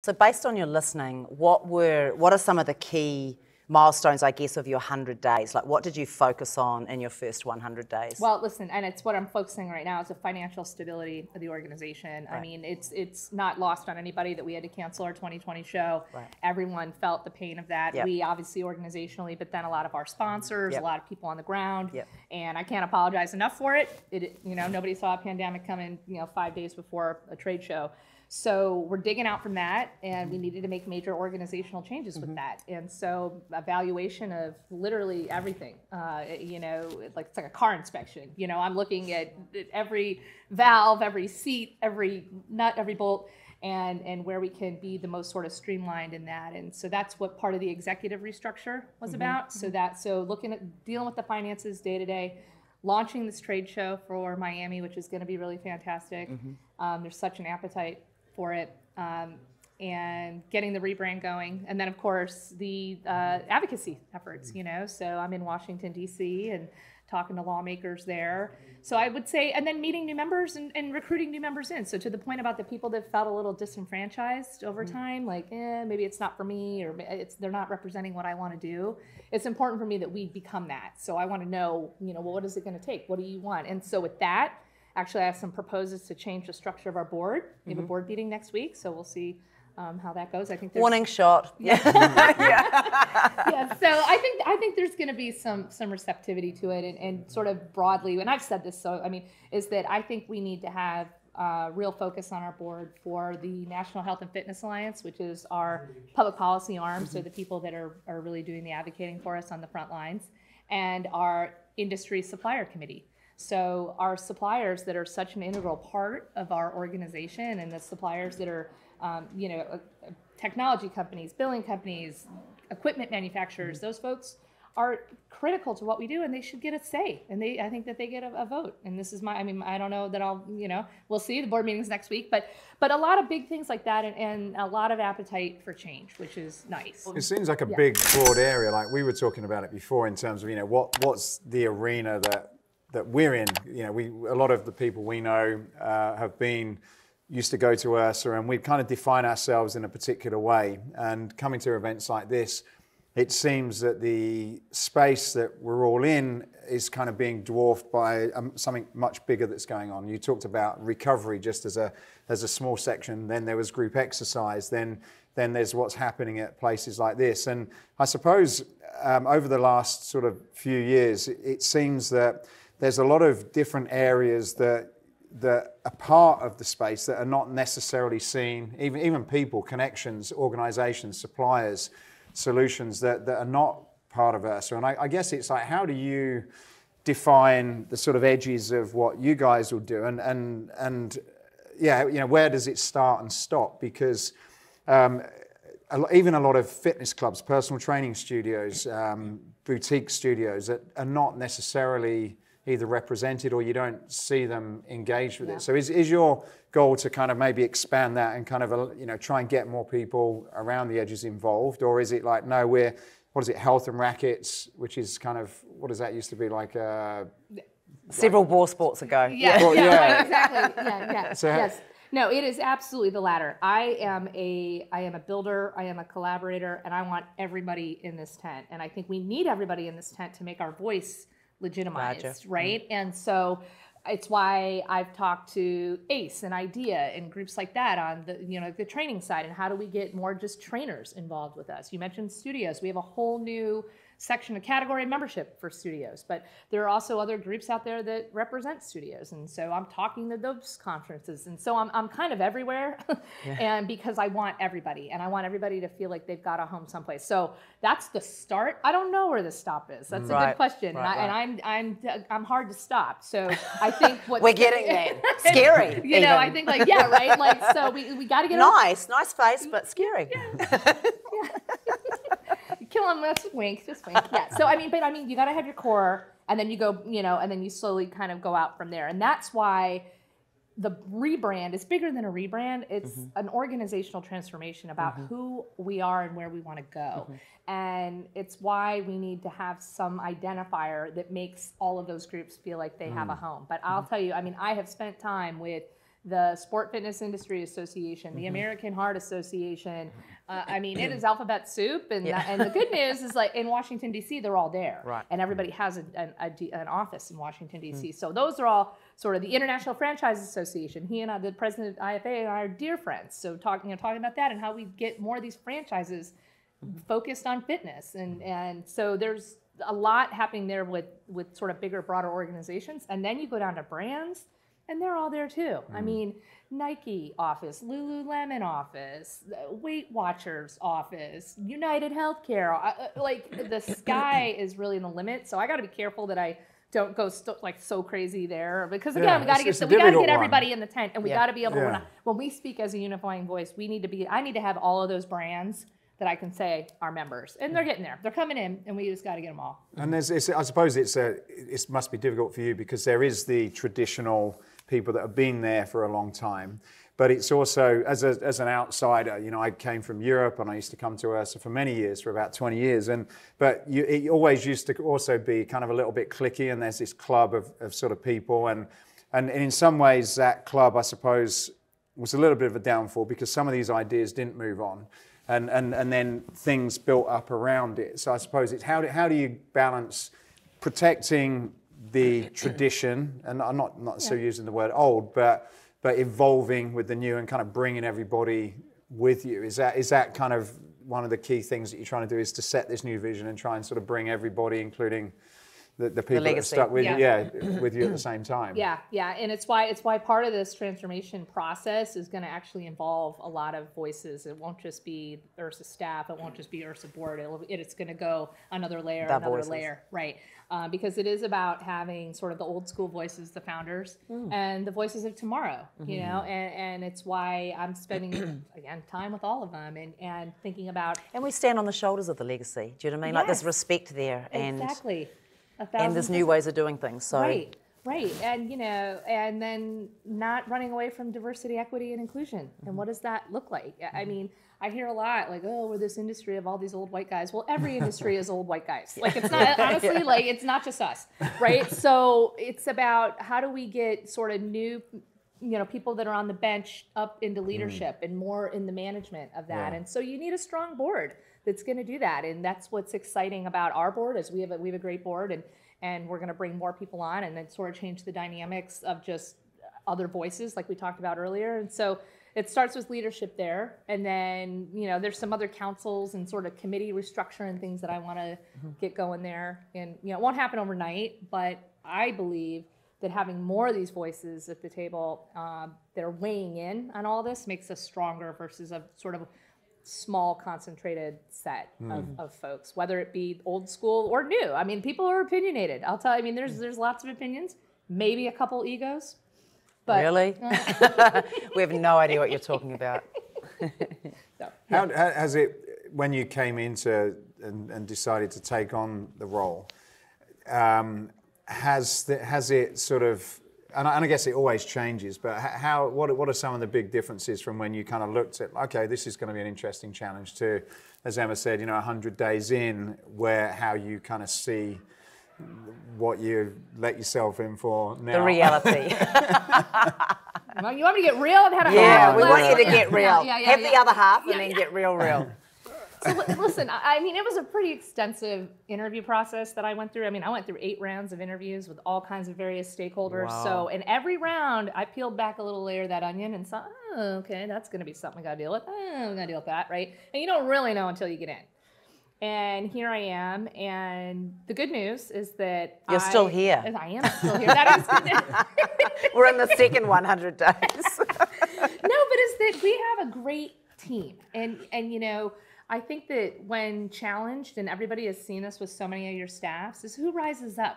So based on your listening, what are some of the key milestones, I guess, of your 100 days? Like, what did you focus on in your first 100 days? Well, listen, and it's what I'm focusing right now is the financial stability of the organization. Right. I mean, it's not lost on anybody that we had to cancel our 2020 show. Right. Everyone felt the pain of that. Yep. We obviously organizationally, but then a lot of our sponsors, yep. a lot of people on the ground, yep. and I can't apologize enough for it. Nobody saw a pandemic coming, 5 days before a trade show. So we're digging out from that, and we needed to make major organizational changes with that. And so evaluation of literally everything, it's like a car inspection. I'm looking at every valve, every seat, every nut, every bolt, and where we can be the most sort of streamlined in that. And so that's what part of the executive restructure was about. So looking at dealing with the finances day to day, launching this trade show for Miami, which is going to be really fantastic. There's such an appetite for it, and getting the rebrand going, and then of course the advocacy efforts. So I'm in Washington D.C. and talking to lawmakers there. So I would say, and then meeting new members and recruiting new members in. So to the point about the people that felt a little disenfranchised over time, like maybe it's not for me, or they're not representing what I want to do. It's important for me that we become that. So I want to know, well, what is it going to take? What do you want? And so with that. Actually, I have some proposals to change the structure of our board. We have a board meeting next week, so we'll see how that goes. I think warning shot. Yeah. Yeah. So I think there's going to be some receptivity to it, and sort of broadly. And I've said this, is that I think we need to have real focus on our board for the National Health and Fitness Alliance, which is our public policy arm, so the people that are really doing the advocating for us on the front lines, and our industry supplier committee. So our suppliers that are such an integral part of our organization, and the suppliers that are, technology companies, billing companies, equipment manufacturers, those folks are critical to what we do, and they should get a say. And I think that they get a vote. And this is I don't know that we'll see. The board meeting's next week, but a lot of big things like that, and a lot of appetite for change, which is nice. It seems like a big, broad area. Like we were talking about it before in terms of, what's the arena that we're in. A lot of the people we know used to go to IHRSA, and we kind of define ourselves in a particular way. And coming to events like this, it seems that the space that we're all in is kind of being dwarfed by something much bigger that's going on. You talked about recovery just as a small section. Then there was group exercise. Then there's what's happening at places like this. And I suppose over the last sort of few years, it seems that there's a lot of different areas that are part of the space that are not necessarily seen, even people, connections, organizations, suppliers, solutions that are not part of IHRSA. And I guess it's like, how do you define the sort of edges of what you guys will do? And where does it start and stop? Because even a lot of fitness clubs, personal training studios, boutique studios that are not necessarily either represented, or you don't see them engaged with it. So is your goal to kind of maybe expand that and kind of try and get more people around the edges involved, or is it like, no, health and rackets, which is kind of, what does that used to be like? Several war sports ago. Right, exactly. Yeah. So yes. No, it is absolutely the latter. I am a builder, I am a collaborator, and I want everybody in this tent. And I think we need everybody in this tent to make our voice legitimized, right? And so it's why I've talked to ACE and IDEA and groups like that on the training side, and how do we get more just trainers involved with us. You mentioned studios. We have a whole new section, a category of membership for studios, but there are also other groups out there that represent studios, and so I'm talking to those conferences, and so I'm kind of everywhere, and because I want everybody, and I want everybody to feel like they've got a home someplace. So that's the start. I don't know where the stop is. That's a good question, and I'm hard to stop. So I think what we're getting there. Scary. I think right. So we got to get nice face, but scary. Kill him, just wink. Yeah. So you got to have your core, and then you go, and then you slowly kind of go out from there. And that's why the rebrand is bigger than a rebrand. It's an organizational transformation about who we are and where we want to go. And it's why we need to have some identifier that makes all of those groups feel like they have a home. But I'll tell you, I have spent time with the Sport Fitness Industry Association, the American Heart Association. I mean, it is alphabet soup, and and the good news is, like, in Washington D.C., they're all there, and everybody has an office in Washington D.C. So those are all sort of the International Franchise Association. He and I, the president of IFA, are dear friends. So talking about that and how we get more of these franchises focused on fitness, and so there's a lot happening there with sort of bigger, broader organizations. And then you go down to brands, and they're all there too. I mean, Nike office, Lululemon office, Weight Watchers office, United Healthcare. Like, the sky is really the limit. So I got to be careful that I don't go so crazy there, because again, we got to get everybody in the tent, and we got to be able to, when we speak as a unifying voice, I need to have all of those brands that I can say are members, and they're getting there. They're coming in, and we just got to get them all. And I suppose it must be difficult for you, because there is the traditional people that have been there for a long time, but it's also, as an outsider, you know, I came from Europe, and I used to come to IHRSA for many years, for about 20 years, but it always used to also be kind of a little bit cliquey, and there's this club of sort of people, and in some ways that club, I suppose, was a little bit of a downfall, because some of these ideas didn't move on. And then things built up around it. So I suppose it's how do you balance protecting the tradition, and I'm not so using the word old, but evolving with the new and kind of bringing everybody with you. Is that kind of one of the key things that you're trying to do, is to set this new vision and try and sort of bring everybody, including the people that are stuck with with you at the same time. Yeah, and it's why part of this transformation process is going to actually involve a lot of voices. It won't just be IHRSA staff. It won't just be IHRSA board. It's going to go another layer, right? Because it is about having sort of the old school voices, the founders, and the voices of tomorrow. You know, and it's why I'm spending again time with all of them and thinking about. And we stand on the shoulders of the legacy. Do you know what I mean? Like, there's respect there, and exactly. And there's new ways of doing things. So right, and and then not running away from diversity, equity, and inclusion. And what does that look like? I mean, I hear a lot like, oh, we're this industry of all these old white guys. Well, every industry is old white guys. Like, it's not, honestly, like, it's not just us, right? So it's about, how do we get sort of new, people that are on the bench up into leadership and more in the management of that. And so you need a strong board that's going to do that. And that's what's exciting about our board, is we have a great board, and we're going to bring more people on, and then sort of change the dynamics of just other voices like we talked about earlier. And so it starts with leadership there. And then, there's some other councils and sort of committee restructure and things that I want to get going there. And, it won't happen overnight, but I believe that having more of these voices at the table that are weighing in on all this makes us stronger versus a sort of small concentrated set of folks, whether it be old school or new. I mean, people are opinionated. I'll tell you, I mean, there's lots of opinions, maybe a couple egos. But, really? We have no idea what you're talking about. So, how has it, when you came into and decided to take on the role, has it sort of, and I guess it always changes, but what are some of the big differences from when you kind of looked at, okay, this is going to be an interesting challenge, to, as Emma said, 100 days in, how you kind of see what you let yourself in for now? The reality. Well, you want me to get real? I've had a hard we want you to get real. Have the other half and then get real. So listen, I mean, it was a pretty extensive interview process that I went through. I mean, I went through 8 rounds of interviews with all kinds of various stakeholders. Wow. So in every round, I peeled back a little layer of that onion and saw, oh, okay, that's going to be something we got to deal with. Oh, we got to deal with that, right? And you don't really know until you get in. And here I am, and the good news is that you're still here. I am still here. That is good. We're in the second 100 days. No, but it's that we have a great team, and I think that when challenged, and everybody has seen this with so many of your staffs, is who rises up.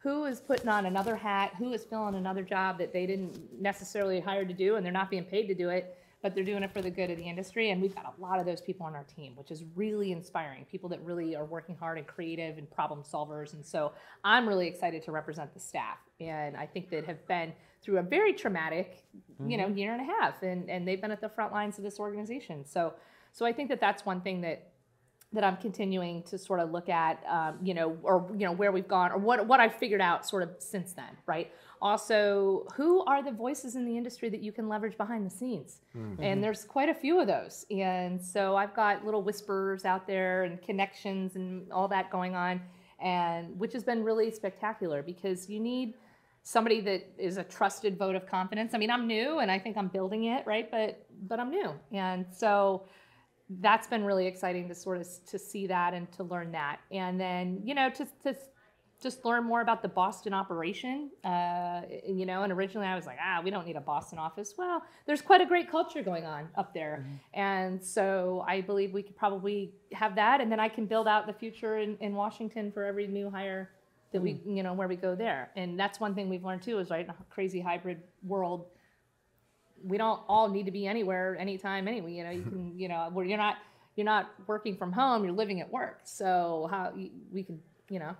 Who is putting on another hat, who is filling another job that they didn't necessarily hire to do, and they're not being paid to do it, but they're doing it for the good of the industry. And we've got a lot of those people on our team, which is really inspiring. People that really are working hard and creative and problem solvers. And so I'm really excited to represent the staff. And I think that have been through a very traumatic, year and a half, and they've been at the front lines of this organization. So I think that that's one thing that I'm continuing to sort of look at, where we've gone, or what I've figured out sort of since then, right? also, who are the voices in the industry that you can leverage behind the scenes? And there's quite a few of those. And so I've got little whisperers out there and connections and all that going on, and which has been really spectacular, because you need somebody that is a trusted vote of confidence. I mean, I'm new and I think I'm building it, right? But I'm new. And so that's been really exciting to sort of to see that and to learn that. And then, you know, to just learn more about the Boston operation, you know, and originally I was like, we don't need a Boston office. Well, there's quite a great culture going on up there. And so I believe we could probably have that. And then I can build out the future in Washington for every new hire that we, you know, where we go there. And that's one thing we've learned too, is right, in a crazy hybrid world, we don't all need to be anywhere, anytime, anyway. You know, you can, you know, where you're not working from home, you're living at work. So how we could, you know.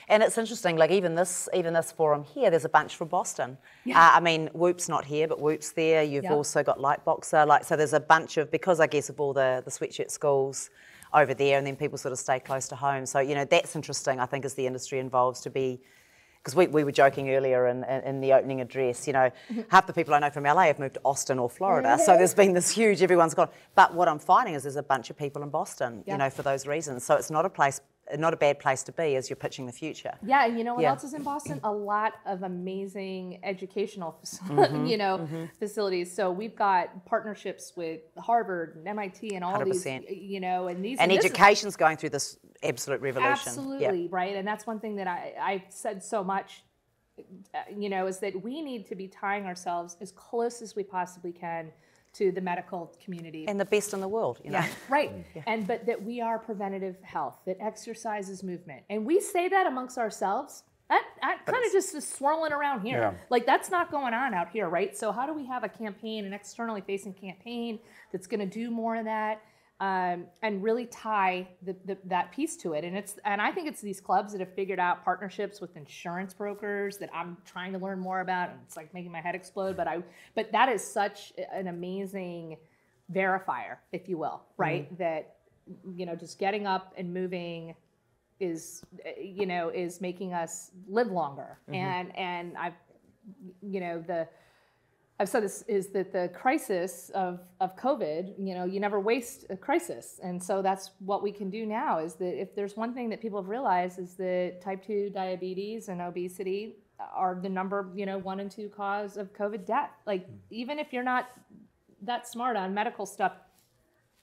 And it's interesting, like even this forum here, there's a bunch from Boston. I mean, Whoop's not here, but Whoop's there. You've also got Lightboxer, like, so there's a bunch of, because I guess of all the sweatshirt schools over there, and then people sort of stay close to home. So, you know, that's interesting, I think, as the industry evolves to be, because we were joking earlier in the opening address, you know, half the people I know from LA have moved to Austin or Florida. So there's been this huge, everyone's gone. But what I'm finding is there's a bunch of people in Boston, you know, for those reasons. So it's not a bad place to be as you're pitching the future. Yeah, and you know what else is in Boston? A lot of amazing educational you know, facilities. So we've got partnerships with Harvard and MIT and all 100%. These, you know, and these... And education's going through this absolute revolution. Absolutely, right? And that's one thing that I've said so much, you know, is that we need to be tying ourselves as close as we possibly can to the medical community. And the best in the world, you know. Yeah, right. And but that we are preventative health, that exercise is movement. And we say that amongst ourselves. That kind of just is swirling around here. Yeah. Like, that's not going on out here, right? So how do we have a campaign, an externally facing campaign that's going to do more of that? And really tie that piece to it. And I think it's these clubs that have figured out partnerships with insurance brokers that I'm trying to learn more about, and it's like making my head explode. But that is such an amazing verifier, if you will, right? That, you know, just getting up and moving is, you know, is making us live longer. And I've, you know, I've said this, is that the crisis of COVID, you know, you never waste a crisis. And so that's what we can do now, is that if there's one thing that people have realized, is that type 2 diabetes and obesity are the number, you know, 1 and 2 cause of COVID death. Like, even if you're not that smart on medical stuff,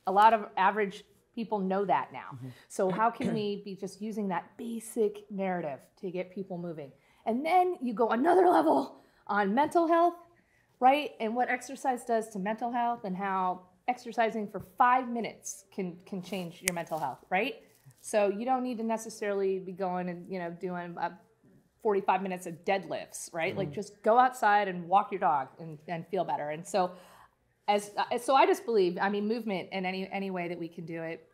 a lot of average people know that now. So how can we be just using that basic narrative to get people moving? And then you go another level on mental health, right? And what exercise does to mental health, and how exercising for 5 minutes can change your mental health, right? So you don't need to necessarily be going and, you know, doing 45 minutes of deadlifts, right? Like, just go outside and walk your dog and feel better. And so so I just believe, I mean, movement in any way that we can do it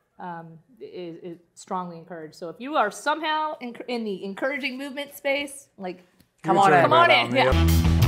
is strongly encouraged. So if you are somehow in the encouraging movement space, like, come on in. Yeah.